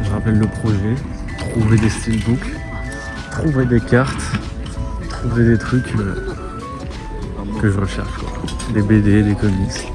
Je rappelle le projet, trouver des steelbooks, trouver des cartes, trouver des trucs que je recherche, quoi. Des BD, des comics.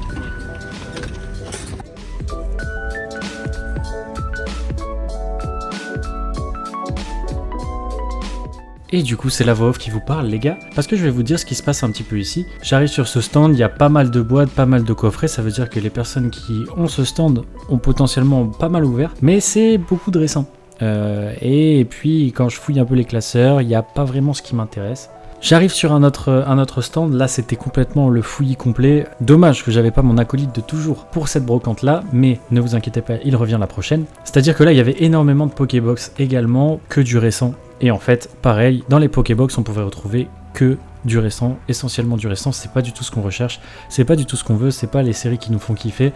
Et du coup, c'est la voix off qui vous parle, les gars, parce que je vais vous dire ce qui se passe un petit peu ici. J'arrive sur ce stand, il y a pas mal de boîtes, pas mal de coffrets, ça veut dire que les personnes qui ont ce stand ont potentiellement pas mal ouvert, mais c'est beaucoup de récents. Et puis, quand je fouille un peu les classeurs, il n'y a pas vraiment ce qui m'intéresse. J'arrive sur un autre stand, là c'était complètement le fouillis complet. Dommage que j'avais pas mon acolyte de toujours pour cette brocante là, mais ne vous inquiétez pas, il revient la prochaine. C'est-à-dire que là il y avait énormément de Pokébox également, que du récent. Et en fait, pareil, dans les Pokébox on pouvait retrouver que du récent, essentiellement du récent, c'est pas du tout ce qu'on recherche, c'est pas du tout ce qu'on veut, c'est pas les séries qui nous font kiffer.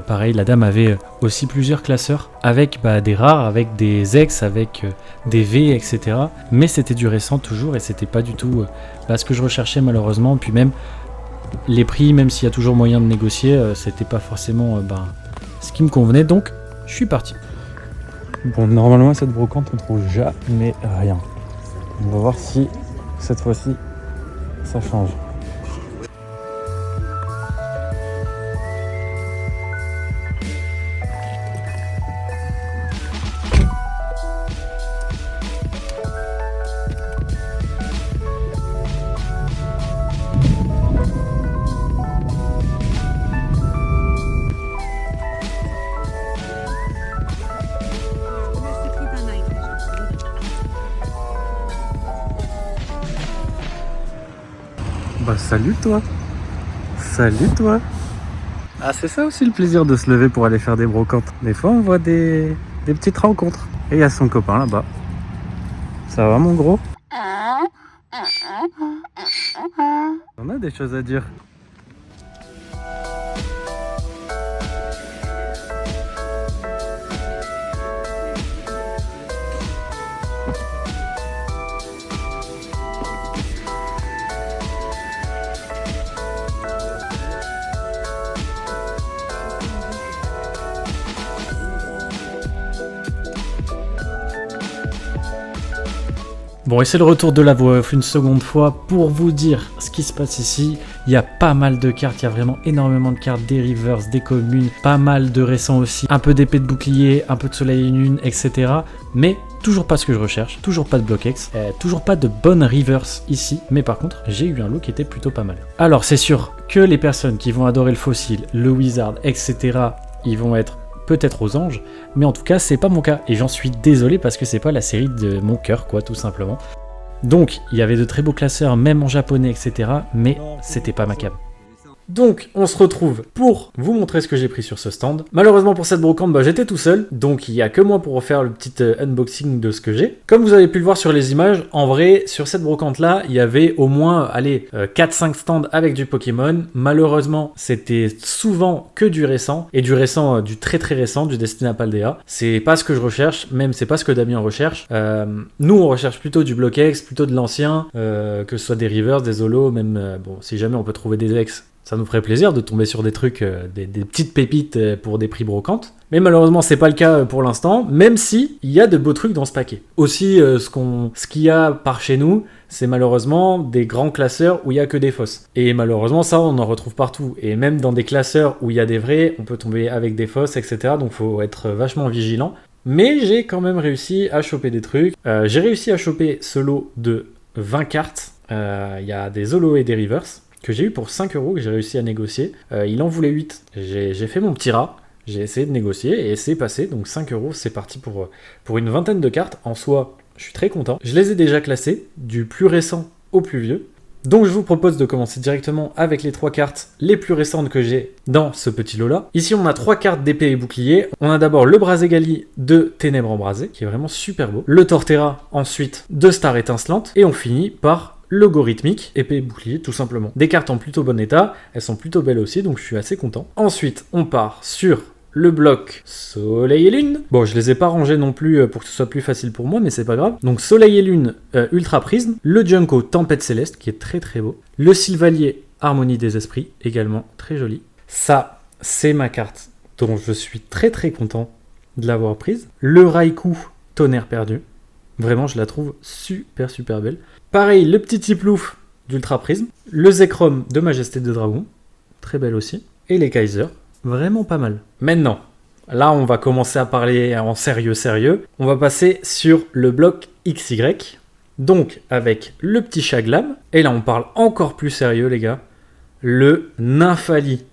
Pareil, la dame avait aussi plusieurs classeurs avec des rares, avec des ex, avec des V, etc. Mais c'était du récent toujours et c'était pas du tout ce que je recherchais malheureusement. Puis même les prix, même s'il y a toujours moyen de négocier, c'était pas forcément ce qui me convenait, donc je suis parti. Bon, normalement, cette brocante, on trouve jamais rien. On va voir si cette fois-ci ça change. Bah salut toi. Salut toi. Ah c'est ça aussi le plaisir de se lever pour aller faire des brocantes. Des fois on voit des petites rencontres. Et il y a son copain là-bas. Ça va mon gros? On a des choses à dire. Bon, et c'est le retour de la voix off une seconde fois pour vous dire ce qui se passe ici. Il y a pas mal de cartes, il y a vraiment énormément de cartes, des reverse, des communes, pas mal de récents aussi, un peu d'épée de bouclier, un peu de soleil et lune, etc. Mais toujours pas ce que je recherche, toujours pas de block-X, toujours pas de bonne reverse ici. Mais par contre, j'ai eu un lot qui était plutôt pas mal. Alors c'est sûr que les personnes qui vont adorer le fossile, le wizard, etc., ils vont être peut-être aux anges, mais en tout cas c'est pas mon cas et j'en suis désolé parce que c'est pas la série de mon cœur quoi, tout simplement. Donc il y avait de très beaux classeurs même en japonais, etc., mais c'était pas ma cam. Donc on se retrouve pour vous montrer ce que j'ai pris sur ce stand. Malheureusement pour cette brocante, j'étais tout seul, donc il n'y a que moi pour refaire le petit unboxing de ce que j'ai. Comme vous avez pu le voir sur les images, en vrai sur cette brocante là, il y avait au moins 4-5 stands avec du Pokémon. Malheureusement c'était souvent que du récent, et du récent, du très très récent, du Destina Paldea. C'est pas ce que je recherche, même c'est pas ce que Damien recherche. Nous on recherche plutôt du block-X, plutôt de l'ancien, que ce soit des reverse, des holos, même si jamais on peut trouver des ex. Ça nous ferait plaisir de tomber sur des trucs, des petites pépites pour des prix brocantes. Mais malheureusement, c'est pas le cas pour l'instant, même si il y a de beaux trucs dans ce paquet. Aussi, ce qu'il y a par chez nous, c'est malheureusement des grands classeurs où il y a que des fausses. Et malheureusement, ça, on en retrouve partout. Et même dans des classeurs où il y a des vrais, on peut tomber avec des fausses, etc. Donc, faut être vachement vigilant. Mais j'ai quand même réussi à choper des trucs. J'ai réussi à choper ce lot de 20 cartes. Il y a des holos et des reverse que j'ai eu pour 5 € que j'ai réussi à négocier. Il en voulait 8. J'ai fait mon petit rat, j'ai essayé de négocier et c'est passé. Donc 5 €, c'est parti pour une vingtaine de cartes. En soi, je suis très content. Je les ai déjà classées, du plus récent au plus vieux. Donc je vous propose de commencer directement avec les 3 cartes les plus récentes que j'ai dans ce petit lot là. Ici on a 3 cartes d'épée et bouclier. On a d'abord le Braségali de Ténèbres Embrasées, qui est vraiment super beau. Le Torterra ensuite de Star Étincelante. Et on finit par Logorithmique, épée et bouclier tout simplement. Des cartes en plutôt bon état, elles sont plutôt belles aussi, donc je suis assez content. Ensuite, on part sur le bloc Soleil et Lune. Bon, je les ai pas rangés non plus pour que ce soit plus facile pour moi, mais c'est pas grave. Donc Soleil et Lune Ultra Prisme, le Junko Tempête Céleste, qui est très très beau, le Sylvalier Harmonie des Esprits, également très joli. Ça, c'est ma carte dont je suis très très content de l'avoir prise. Le Raikou Tonnerre Perdu. Vraiment, je la trouve super super belle. Pareil, le petit Tiplouf d'Ultra Prisme. Le Zekrom de Majesté de Dragon. Très belle aussi. Et les Kaiser. Vraiment pas mal. Maintenant, là, on va commencer à parler en sérieux. On va passer sur le bloc XY. Donc, avec le petit Chaglam. Et là, on parle encore plus sérieux, les gars. Le Nymphali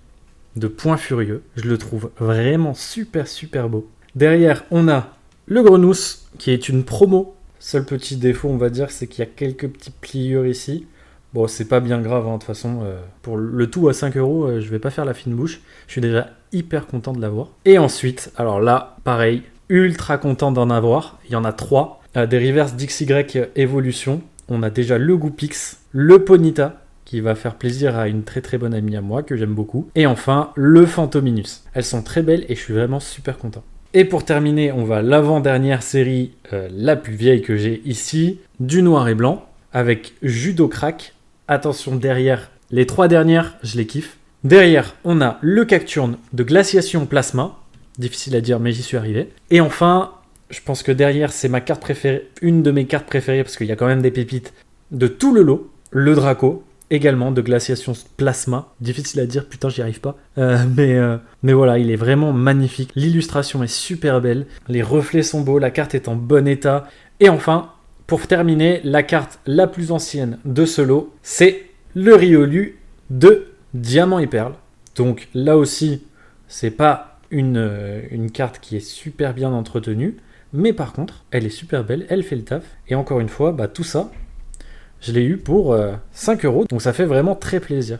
de Point Furieux. Je le trouve vraiment super, super beau. Derrière, on a le Grenousse, qui est une promo. Seul petit défaut, on va dire, c'est qu'il y a quelques petites pliures ici. Bon, c'est pas bien grave, hein, de toute façon. Pour le tout à 5 €, je vais pas faire la fine bouche. Je suis déjà hyper content de l'avoir. Et ensuite, alors là, pareil, ultra content d'en avoir. Il y en a 3. Des reverse DXY Evolution. On a déjà le Goopix, le Ponyta, qui va faire plaisir à une très très bonne amie à moi, que j'aime beaucoup. Et enfin, le Phantominus. Elles sont très belles et je suis vraiment super content. Et pour terminer, on va à l'avant-dernière série, la plus vieille que j'ai ici, du noir et blanc, avec Judo Crack. Attention, derrière, les 3 dernières, je les kiffe. Derrière, on a le Cacturne de Glaciation Plasma. Difficile à dire, mais j'y suis arrivé. Et enfin, je pense que derrière, c'est ma carte préférée, une de mes cartes préférées, parce qu'il y a quand même des pépites de tout le lot. Le Draco, également de Glaciation Plasma. Difficile à dire, putain, j'y arrive pas. Mais voilà, il est vraiment magnifique. L'illustration est super belle. Les reflets sont beaux, la carte est en bon état. Et enfin, pour terminer, la carte la plus ancienne de ce lot, c'est le Riolu de Diamant et Perle. Donc là aussi, c'est pas une carte qui est super bien entretenue. Mais par contre, elle est super belle, elle fait le taf. Et encore une fois, tout ça, je l'ai eu pour 5 €. Donc ça fait vraiment très plaisir.